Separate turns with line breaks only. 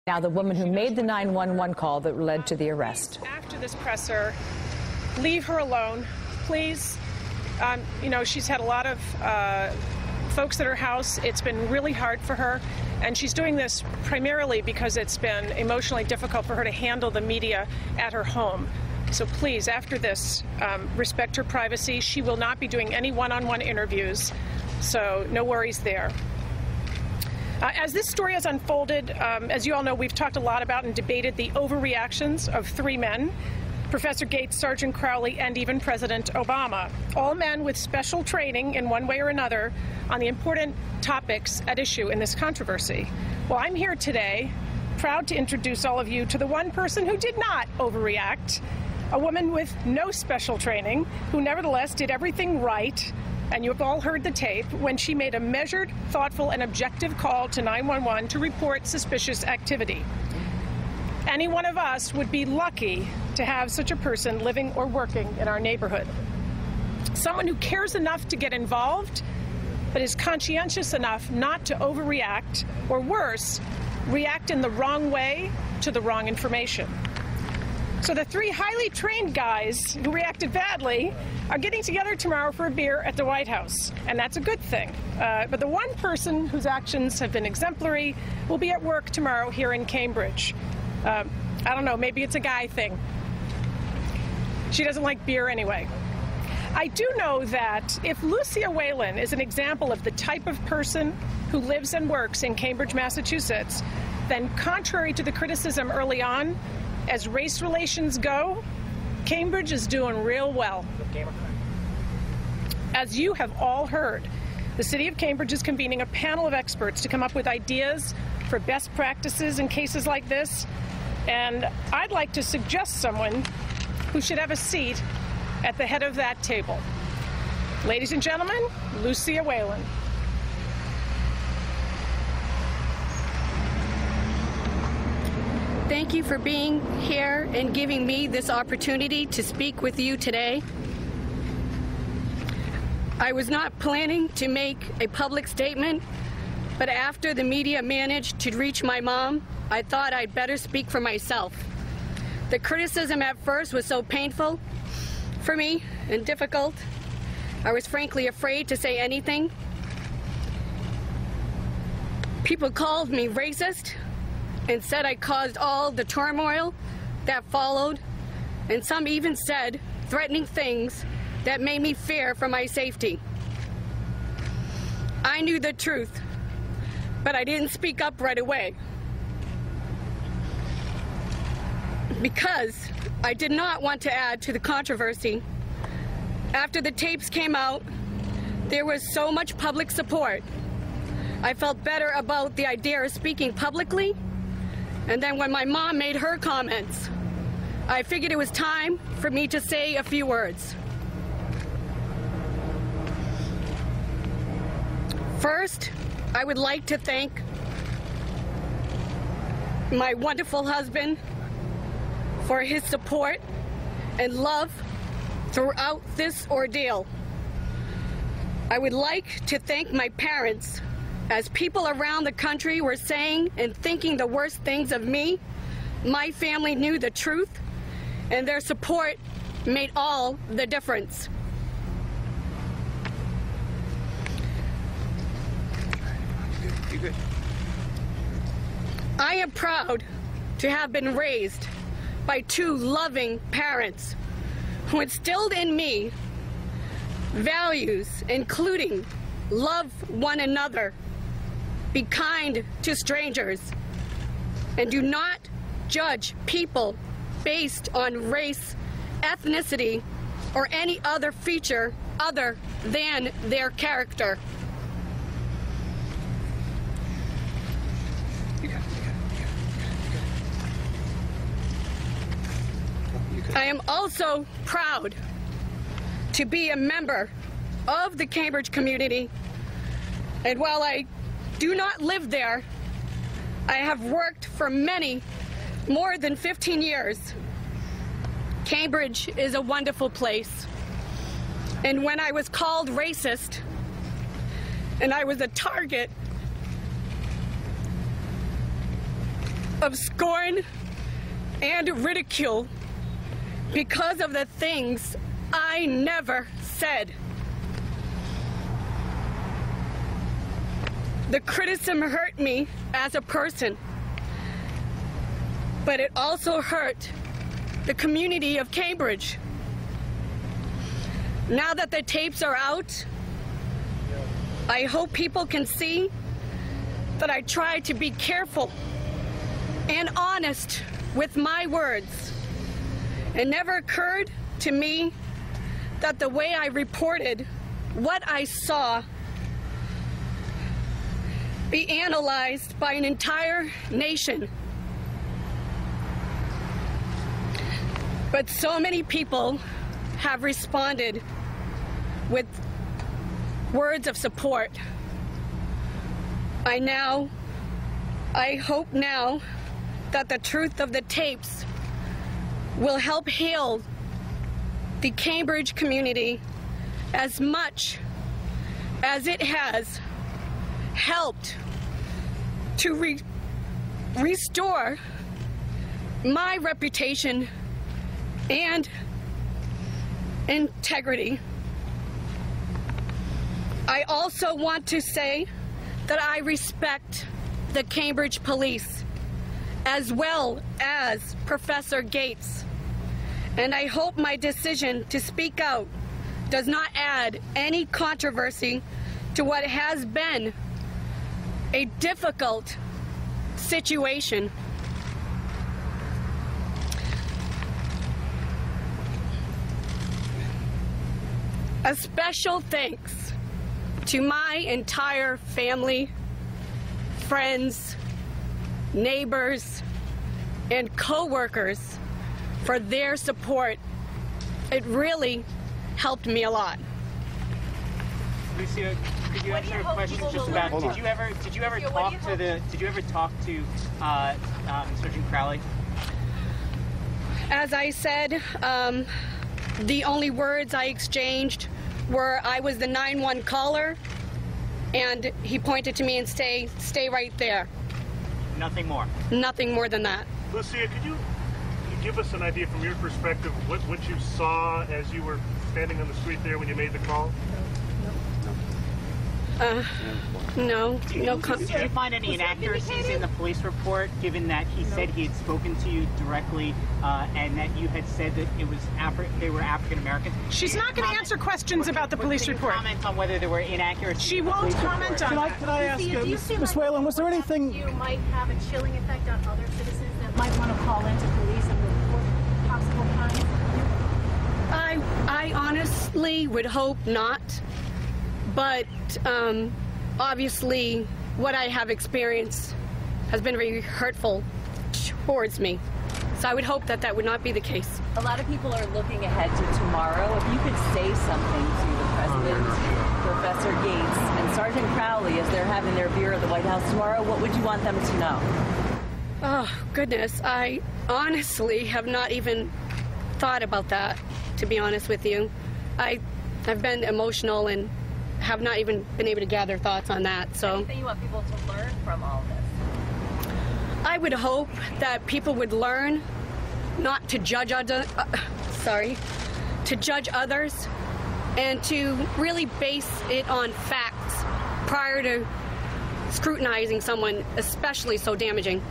Now the woman who made the 911 call that led to the arrest.
After this presser, leave her alone, please. You know, she's had a lot of folks at her house. It's been really hard for her, and she's doing this primarily because it's been emotionally difficult for her to handle the media at her home. So please, after this, respect her privacy. She will not be doing any one-on-one interviews, so no worries there. As this story has unfolded, as you all know, we've talked a lot about and debated the overreactions of three men: Professor Gates, Sergeant Crowley, and even President Obama. All men with special training in one way or another on the important topics at issue in this controversy. Well, I'm here today, proud to introduce all of you to the one person who did not overreact, a woman with no special training who nevertheless did everything right, and you've all heard the tape, when she made a measured, thoughtful, and objective call to 911 to report suspicious activity. Any one of us would be lucky to have such a person living or working in our neighborhood. Someone who cares enough to get involved, but is conscientious enough not to overreact, or worse, react in the wrong way to the wrong information. So the three highly trained guys who reacted badly are getting together tomorrow for a beer at the White House, and that's a good thing. But the one person whose actions have been exemplary will be at work tomorrow here in Cambridge. I don't know, maybe it's a guy thing. She doesn't like beer anyway. I do know that if Lucia Whalen is an example of the type of person who lives and works in Cambridge, Massachusetts, then contrary to the criticism early on, as race relations go, Cambridge is doing real well. As you have all heard, the City of Cambridge is convening a panel of experts to come up with ideas for best practices in cases like this, and I'd like to suggest someone who should have a seat at the head of that table. Ladies and gentlemen, Lucia Whalen.
Thank you for being here and giving me this opportunity to speak with you today. I was not planning to make a public statement, but after the media managed to reach my mom, I thought I'd better speak for myself. The criticism at first was so painful for me and difficult. I was frankly afraid to say anything. People called me racist and said I caused all the turmoil that followed, and some even said threatening things that made me fear for my safety. I knew the truth, but I didn't speak up right away because I did not want to add to the controversy. After the tapes came out, there was so much public support. I felt better about the idea of speaking publicly. And then when my mom made her comments, I figured it was time for me to say a few words. First, I would like to thank my wonderful husband for his support and love throughout this ordeal. I would like to thank my parents. As people around the country were saying and thinking the worst things of me, my family knew the truth, and their support made all the difference.
You're good.
I am proud to have been raised by two loving parents who instilled in me values including love one another, be kind to strangers, and do not judge people based on race, ethnicity, or any other feature other than their character. I am also proud to be a member of the Cambridge community, and while I do not live there, I have worked for more than 15 years. Cambridge is a wonderful place, and when I was called racist and I was a target of scorn and ridicule because of the things I never said. The criticism hurt me as a person, but it also hurt the community of Cambridge. Now that the tapes are out, I hope people can see that I tried to be careful and honest with my words. It never occurred to me that the way I reported what I saw be analyzed by an entire nation. But so many people have responded with words of support. I hope now that the truth of the tapes will help heal the Cambridge community as much as it has helped to restore my reputation and integrity. I also want to say that I respect the Cambridge police as well as Professor Gates, and I hope my decision to speak out does not add any controversy to what has been a difficult situation. A special thanks to my entire family, friends, neighbors, and co-workers for their support. It really helped me a lot.
Lucia, could you answer a question just about, did you ever talk to Sergeant Crowley?
As I said, the only words I exchanged were I was the 911 caller, and he pointed to me and stay right there.
Nothing more?
Nothing more than that.
Lucia, could you give us an idea from your perspective what you saw as you were standing on the street there when you made the call?
No.
Did you find any inaccuracies in the police report, given that he said he had spoken to you directly and that you had said that it was they were African Americans?
She's not going to answer questions about the police report.
Can you comment on whether there were inaccuracies?
She won't comment on that.
Can I ask Ms. Whalen, was there anything
you might have a chilling effect on other citizens that might want to call into police and report possible crimes?
I honestly would hope not, but obviously what I have experienced has been very hurtful towards me. So I would hope that that would not be the case.
A lot of people are looking ahead to tomorrow. If you could say something to the President, Professor Gates, and Sergeant Crowley as they're having their beer at the White House tomorrow, what would you want them to know?
Oh, goodness. I honestly have not even thought about that, to be honest with you. I've been emotional and have not even been able to gather thoughts on that. So
anything you want people to learn from all this?
I would hope that people would learn not to judge to judge others, and to really base it on facts prior to scrutinizing someone, especially so damaging.